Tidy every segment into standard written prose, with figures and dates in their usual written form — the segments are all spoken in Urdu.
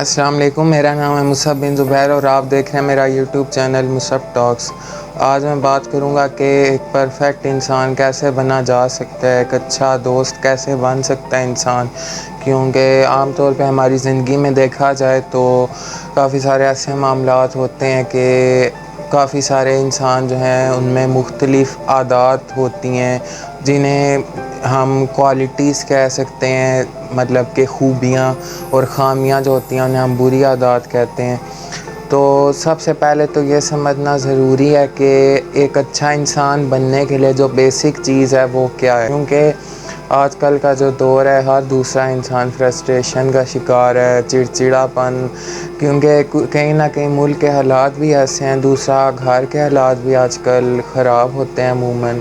السلام علیکم، میرا نام ہے مصعب بن زبیر اور آپ دیکھ رہے ہیں میرا یوٹیوب چینل مصعب ٹاکس۔ آج میں بات کروں گا کہ ایک پرفیکٹ انسان کیسے بنا جا سکتا ہے، ایک اچھا دوست کیسے بن سکتا ہے انسان، کیونکہ عام طور پہ ہماری زندگی میں دیکھا جائے تو کافی سارے ایسے معاملات ہوتے ہیں کہ کافی سارے انسان جو ہیں ان میں مختلف عادات ہوتی ہیں جنہیں ہم کوالٹیز کہہ سکتے ہیں، مطلب کہ خوبیاں اور خامیاں جو ہوتی ہیں انہیں ہم بری عادات کہتے ہیں۔ تو سب سے پہلے تو یہ سمجھنا ضروری ہے کہ ایک اچھا انسان بننے کے لیے جو بیسک چیز ہے وہ کیا ہے، کیونکہ آج کل کا جو دور ہے ہر دوسرا انسان فرسٹریشن کا شکار ہے، چڑچڑاپن، کیونکہ کہیں نہ کہیں ملک کے حالات بھی ایسے ہیں، دوسرا گھر کے حالات بھی آج کل خراب ہوتے ہیں عموماً،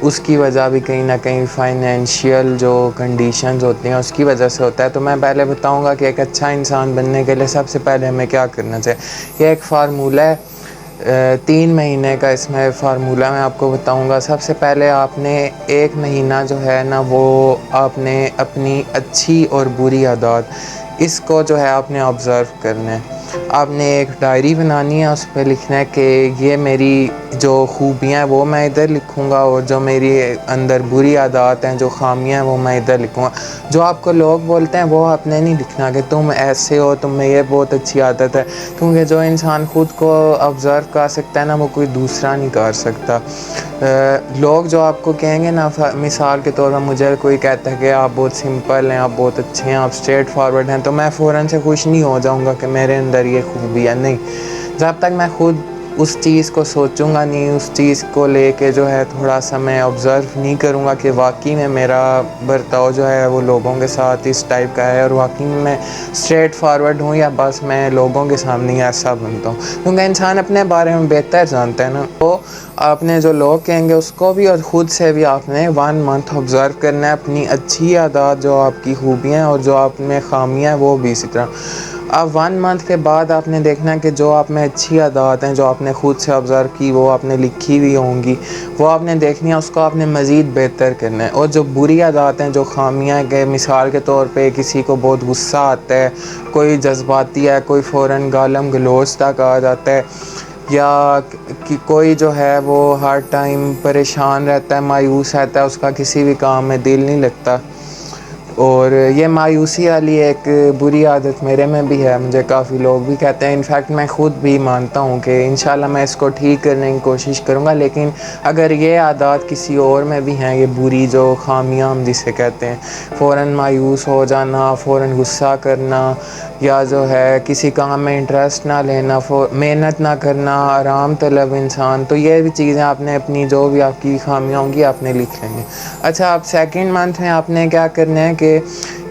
اس کی وجہ بھی کہیں نہ کہیں فائنینشیل جو کنڈیشنز ہوتی ہیں اس کی وجہ سے ہوتا ہے۔ تو میں پہلے بتاؤں گا کہ ایک اچھا انسان بننے کے لیے سب سے پہلے ہمیں کیا کرنا چاہیے۔ یہ ایک فارمولہ ہے، 3 مہینے کا اس میں فارمولہ میں آپ کو بتاؤں گا۔ سب سے پہلے آپ نے 1 مہینہ جو ہے نا وہ آپ نے اپنی اچھی اور بری عادات اس کو جو ہے آپ نے آبزرو کرنا ہے۔ آپ نے ایک ڈائری بنانی ہے، اس پہ لکھنا ہے کہ یہ میری جو خوبیاں ہیں وہ میں ادھر لکھوں گا، اور جو میری اندر بری عادات ہیں، جو خامیاں ہیں وہ میں ادھر لکھوں گا۔ جو آپ کو لوگ بولتے ہیں وہ آپ نے نہیں لکھنا کہ تم ایسے ہو، تم میں یہ بہت اچھی عادت ہے، کیونکہ جو انسان خود کو آبزرو کر سکتا ہے نا وہ کوئی دوسرا نہیں کر سکتا۔ لوگ جو آپ کو کہیں گے نا، مثال کے طور پر مجھے کوئی کہتا ہے کہ آپ بہت سمپل ہیں، آپ بہت اچھے ہیں، آپ اسٹریٹ فارورڈ ہیں، تو میں فوراً سے خوش نہیں ہو جاؤں گا کہ میرے اندر یہ خوبی ہے، نہیں۔ جب تک میں خود اس چیز کو سوچوں گا نہیں، اس چیز کو لے کے جو ہے تھوڑا سا میں آبزرو نہیں کروں گا کہ واقعی میں میرا برتاؤ جو ہے وہ لوگوں کے ساتھ اس ٹائپ کا ہے، اور واقعی میں اسٹریٹ فارورڈ ہوں، یا بس میں لوگوں کے سامنے ہی ایسا بنتا ہوں، کیونکہ انسان اپنے بارے میں بہتر جانتا ہے نا۔ تو آپ نے جو لوگ کہیں گے اس کو بھی اور خود سے بھی آپ نے 1 منتھ آبزرو کرنا ہے، اپنی اچھی عادات جو آپ کی خوبیاں ہیں اور جو آپ میں خامیاں ہیں وہ بھی اسی طرح۔ اب 1 منتھ کے بعد آپ نے دیکھنا ہے کہ جو آپ میں اچھی عادات ہیں جو آپ نے خود سے آبزرو کی، وہ آپ نے لکھی ہوئی ہوں گی، وہ آپ نے دیکھنی ہے، اس کو آپ نے مزید بہتر کرنا ہے۔ اور جو بری عادات ہیں، جو خامیاں ہیں، کہ مثال کے طور پہ کسی کو بہت غصہ آتا ہے، کوئی جذباتی ہے، کوئی فوراً گالم گلوچ تک آ جاتا ہے، یا کوئی جو ہے وہ ہر ٹائم پریشان رہتا ہے، مایوس رہتا ہے، اس کا کسی بھی کام میں دل نہیں لگتا، اور یہ مایوسی والی ایک بری عادت میرے میں بھی ہے، مجھے کافی لوگ بھی کہتے ہیں، انفیکٹ میں خود بھی مانتا ہوں کہ انشاءاللہ میں اس کو ٹھیک کرنے کی کوشش کروں گا۔ لیکن اگر یہ عادات کسی اور میں بھی ہیں، یہ بری جو خامیاں ہم جسے کہتے ہیں، فوراً مایوس ہو جانا، فوراً غصہ کرنا، یا جو ہے کسی کام میں انٹرسٹ نہ لینا، محنت نہ کرنا، آرام طلب انسان، تو یہ بھی چیزیں آپ نے اپنی جو بھی آپ کی خامیاں ہوں گی آپ نے لکھ لیں گے۔ اچھا، آپ 2nd منتھ میں آپ نے کیا کرنا ہے کہ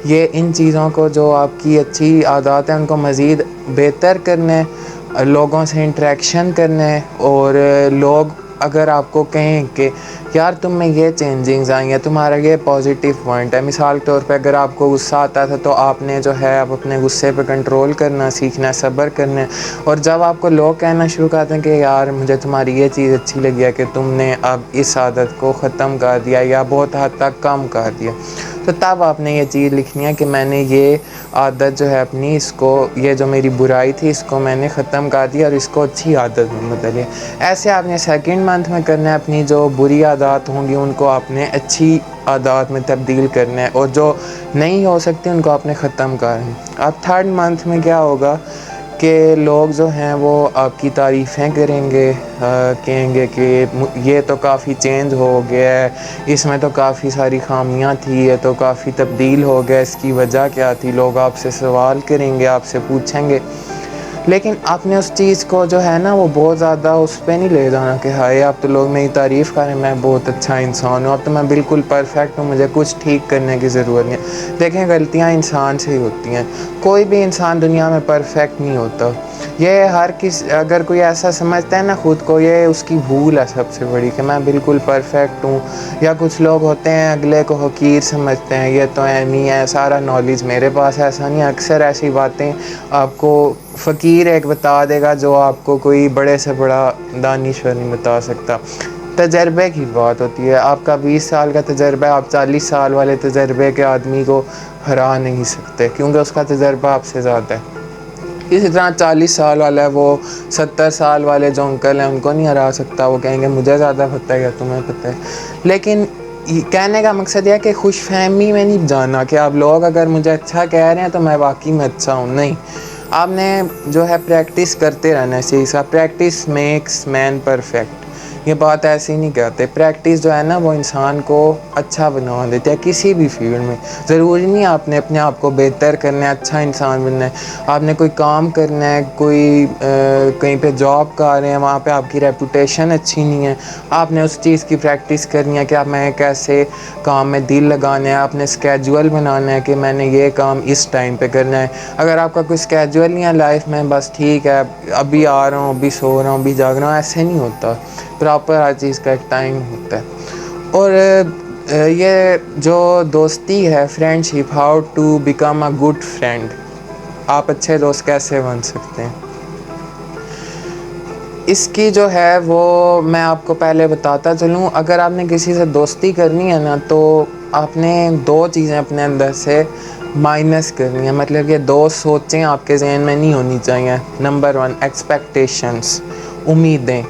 یہ ان چیزوں کو جو آپ کی اچھی عادات ہیں ان کو مزید بہتر کرنا ہے، لوگوں سے انٹریکشن کرنا ہے، اور لوگ اگر آپ کو کہیں کہ یار تم میں یہ چینجنگز آئی ہیں، تمہارا یہ پازیٹیو پوائنٹ ہے، مثال کے طور پہ اگر آپ کو غصہ آتا تھا تو آپ نے جو ہے آپ اپنے غصے پہ کنٹرول کرنا سیکھنا ہے، صبر کرنا ہے، اور جب آپ کو لوگ کہنا شروع کرتے ہیں کہ یار مجھے تمہاری یہ چیز اچھی لگی ہے کہ تم نے اب اس عادت کو ختم کر دیا یا بہت حد تک کم کر دیا، تو تب آپ نے یہ چیز لکھنی ہے کہ میں نے یہ عادت جو ہے اپنی، اس کو، یہ جو میری برائی تھی اس کو میں نے ختم کر دیا اور اس کو اچھی عادت میں بدل لیا۔ ایسے آپ نے 2nd منتھ میں کرنا ہے، اپنی جو بری عادات ہوں گی ان کو آپ نے اچھی عادات میں تبدیل کرنا ہے، اور جو نہیں ہو سکتی ان کو آپ نے ختم کرنا ہے۔ اب 3rd منتھ میں کیا ہوگا کہ لوگ جو ہیں وہ آپ کی تعریفیں کریں گے، کہیں گے کہ یہ تو کافی چینج ہو گیا ہے، اس میں تو کافی ساری خامیاں تھی، یہ تو کافی تبدیل ہو گیا، اس کی وجہ کیا تھی، لوگ آپ سے سوال کریں گے، آپ سے پوچھیں گے۔ لیکن آپ نے اس چیز کو جو ہے نا وہ بہت زیادہ اس پہ نہیں لے جانا کہ ہائے اب تو لوگ میری تعریف کریں، میں بہت اچھا انسان ہوں، اب تو میں بالکل پرفیکٹ ہوں، مجھے کچھ ٹھیک کرنے کی ضرورت نہیں ہے۔ دیکھیں غلطیاں انسان سے ہی ہوتی ہیں، کوئی بھی انسان دنیا میں پرفیکٹ نہیں ہوتا، یہ ہر کسی، اگر کوئی ایسا سمجھتا ہے نا خود کو، یہ اس کی بھول ہے سب سے بڑی کہ میں بالکل پرفیکٹ ہوں، یا کچھ لوگ ہوتے ہیں اگلے کو حقیر سمجھتے ہیں، یہ تو نہیں ہے، سارا نالج میرے پاس ہے، ایسا نہیں ہے۔ اکثر ایسی باتیں آپ کو فقیر ایک بتا دے گا جو آپ کو کوئی بڑے سے بڑا دانشور نہیں بتا سکتا۔ تجربے کی بات ہوتی ہے. آپ کا 20 سال کا تجربہ آپ 40 سال والے تجربے کے آدمی کو ہرا نہیں سکتے کیونکہ اس کا تجربہ آپ سے زیادہ ہے. اسی طرح 40 سال والا ہے وہ 70 سال والے جو انکل ہیں ان کو نہیں ہرا سکتا. وہ کہیں گے مجھے زیادہ پتہ ہے یا تمہیں پتہ ہے. لیکن کہنے کا مقصد یہ ہے کہ خوش فہمی میں نہیں جانا کہ آپ لوگ اگر مجھے اچھا کہہ رہے ہیں تو میں واقعی میں اچھا ہوں. نہیں, آپ نے جو ہے پریکٹس کرتے رہنا ہے. چیز کا پریکٹس میکس مین پرفیکٹ. یہ بات ایسے ہی نہیں کہتے. پریکٹس جو ہے نا وہ انسان کو اچھا بنا دیتے ہیں کسی بھی فیلڈ میں. ضروری نہیں آپ نے اپنے آپ کو بہتر کرنا ہے, اچھا انسان بننا ہے. آپ نے کوئی کام کرنا ہے, کوئی کہیں پہ جاب کر رہے ہیں, وہاں پہ آپ کی ریپوٹیشن اچھی نہیں ہے, آپ نے اس چیز کی پریکٹس کرنی ہے کہ آپ میں کیسے کام میں دل لگانا ہے. آپ نے اسکیجول بنانا ہے کہ میں نے یہ کام اس ٹائم پہ کرنا ہے. اگر آپ کا کوئی اسکیجول نہیں ہے لائف میں, بس ٹھیک ہے ابھی آ رہا ہوں, ابھی سو رہا ہوں, ابھی جاگ رہا ہوں, ایسے نہیں ہوتا. پراپر ہر چیز کا ایک ٹائم ہوتا ہے. اور یہ جو دوستی ہے, friendship, how to become a good friend, آپ اچھے دوست کیسے بن سکتے ہیں, اس کی جو ہے وہ میں آپ کو پہلے بتاتا چلوں. اگر آپ نے کسی سے دوستی کرنی ہے نا تو آپ نے 2 چیزیں اپنے اندر سے مائنس کرنی ہے. مطلب کہ 2 سوچیں آپ کے ذہن میں نہیں ہونی چاہیے. نمبر 1 ایکسپیکٹیشنس, امیدیں.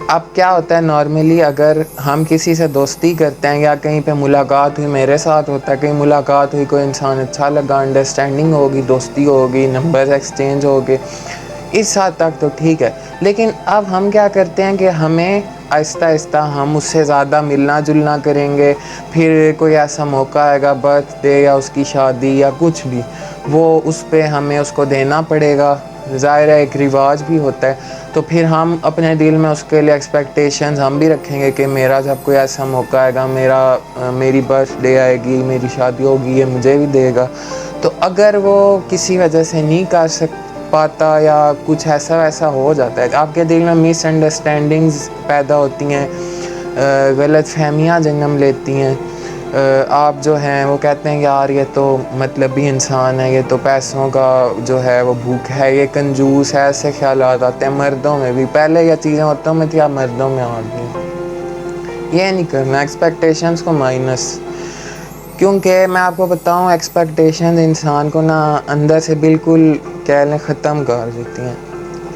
اب کیا ہوتا ہے نارملی اگر ہم کسی سے دوستی کرتے ہیں یا کہیں پہ ملاقات ہوئی, میرے ساتھ ہوتا ہے کہیں ملاقات ہوئی, کوئی انسان اچھا لگا, انڈرسٹینڈنگ ہوگی, دوستی ہوگی, نمبرز ایکسچینج ہوگے, اس حد تک تو ٹھیک ہے. لیکن اب ہم کیا کرتے ہیں کہ ہمیں آہستہ آہستہ ہم اس سے زیادہ ملنا جلنا کریں گے. پھر کوئی ایسا موقع آئے گا, برتھ ڈے یا اس کی شادی یا کچھ بھی, وہ اس پہ ہمیں اس کو دینا پڑے گا. ظاہر ہے ایک رواج بھی ہوتا ہے. تو پھر ہم اپنے دل میں اس کے لیے ایکسپیکٹیشنز ہم بھی رکھیں گے کہ میرا جب کوئی ایسا موقع آئے گا, میری برتھ ڈے آئے گی, میری شادی ہوگی, یہ مجھے بھی دے گا. تو اگر وہ کسی وجہ سے نہیں کر پاتا یا کچھ ایسا ویسا ہو جاتا ہے, آپ کے دل میں مس انڈرسٹینڈنگز پیدا ہوتی ہیں, غلط فہمیاں جنم لیتی ہیں. آپ جو ہیں وہ کہتے ہیں یار یہ تو مطلبی انسان ہے, یہ تو پیسوں کا جو ہے وہ بھوک ہے, یہ کنجوس ہے, ایسے خیالات آتے ہیں. مردوں میں بھی پہلے یہ چیزیں عورتوں میں تھی, اب مردوں میں آ گئی. یہ نہیں کرنا, ایکسپیکٹیشنز کو مائنس. کیونکہ میں آپ کو بتاؤں ایکسپیکٹیشنز انسان کو نا اندر سے بالکل کہہ لیں ختم کر دیتی ہیں.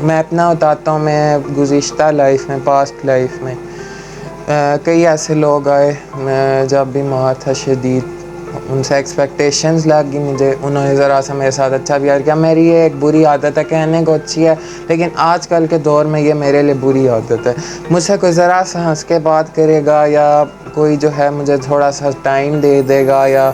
میں اپنا بتاتا ہوں. میں گزشتہ لائف میں, پاسٹ لائف میں کئی ایسے لوگ آئے, میں جب بیمار تھا شدید, ان سے ایکسپیکٹیشنز لگ گئی مجھے. انہوں نے ذرا سا میرے ساتھ اچھا بیہیو کیا. میری یہ ایک بری عادت ہے, کہنے کو اچھی ہے لیکن آج کل کے دور میں یہ میرے لیے بری عادت ہے. مجھ سے کوئی ذرا سا ہنس کے بات کرے گا یا کوئی جو ہے مجھے تھوڑا سا ٹائم دے دے گا یا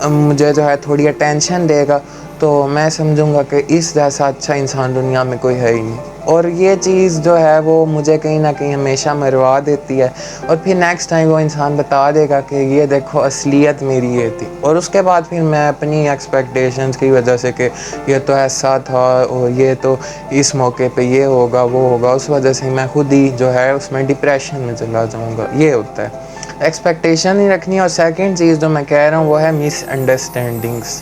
مجھے جو ہے تھوڑی اٹینشن دے گا, تو میں سمجھوں گا کہ اس جیسا اچھا انسان دنیا میں کوئی ہے ہی نہیں. اور یہ چیز جو ہے وہ مجھے کہیں نہ کہیں ہمیشہ مروا دیتی ہے. اور پھر نیکسٹ ٹائم وہ انسان بتا دے گا کہ یہ دیکھو اصلیت میری یہ تھی. اور اس کے بعد پھر میں اپنی ایکسپیکٹیشنز کی وجہ سے کہ یہ تو ایسا تھا, اور یہ تو اس موقع پہ یہ ہوگا وہ ہوگا, اس وجہ سے میں خود ہی جو ہے اس میں ڈپریشن میں چلا جاؤں گا. یہ ہوتا ہے, ایکسپیکٹیشن نہیں رکھنی. اور سیکنڈ چیز جو میں کہہ رہا ہوں وہ ہے مس انڈرسٹینڈنگس.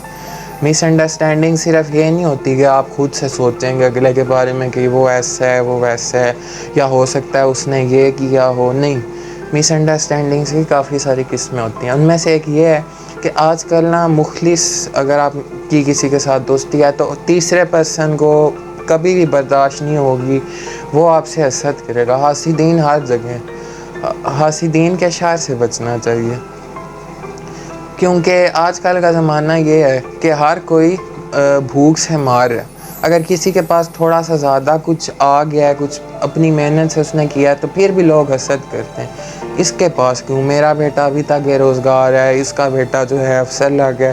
مس انڈرسٹینڈنگ صرف یہ نہیں ہوتی کہ آپ خود سے سوچیں گے اگلے کے بارے میں کہ وہ ایسا ہے وہ ویسا ہے, یا ہو سکتا ہے اس نے یہ کیا ہو. نہیں, مس انڈرسٹینڈنگس کی کافی ساری قسمیں ہوتی ہیں. ان میں سے ایک یہ ہے کہ آج کل نا مخلص اگر آپ کی کسی کے ساتھ دوستی ہے تو تیسرے پرسن کو کبھی بھی برداشت نہیں ہوگی, وہ آپ سے حسد کرے گا. حاسدین ہر جگہ, حاسدین کے شر سے بچنا چاہیے. کیونکہ آج کل کا زمانہ یہ ہے کہ ہر کوئی بھوک سے مار ہے. اگر کسی کے پاس تھوڑا سا زیادہ کچھ آ گیا ہے, کچھ اپنی محنت سے اس نے کیا ہے, تو پھر بھی لوگ حسد کرتے ہیں. اس کے پاس کیوں, میرا بیٹا ابھی تک بے روزگار ہے, اس کا بیٹا جو ہے افسر لگ گیا,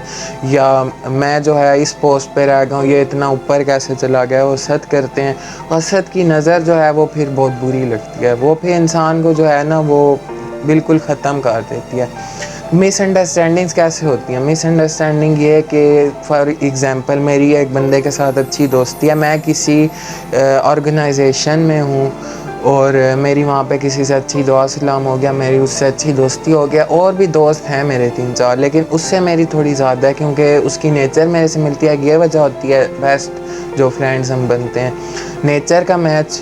یا میں جو ہے اس پوسٹ پہ رہ گیا ہوں, یہ اتنا اوپر کیسے چلا گیا. وہ حسد کرتے ہیں. حسد کی نظر جو ہے وہ پھر بہت بری لگتی ہے. وہ پھر انسان کو جو ہے نا وہ بالکل ختم کر دیتی ہے. مس انڈرسٹینڈنگس کیسے ہوتی ہیں؟ مس انڈرسٹینڈنگ یہ کہ فار ایگزامپل میری ایک بندے کے ساتھ اچھی دوستی ہے, میں کسی آرگنائزیشن میں ہوں اور میری وہاں پہ کسی سے اچھی دعا سلام ہو گیا, میری اس سے اچھی دوستی ہو گیا. اور بھی دوست ہیں میرے 3-4, لیکن اس سے میری تھوڑی زیادہ ہے کیونکہ اس کی نیچر میرے سے ملتی ہے. یہ وجہ ہوتی ہے بیسٹ جو فرینڈز ہم بنتے ہیں, نیچر کا میچ.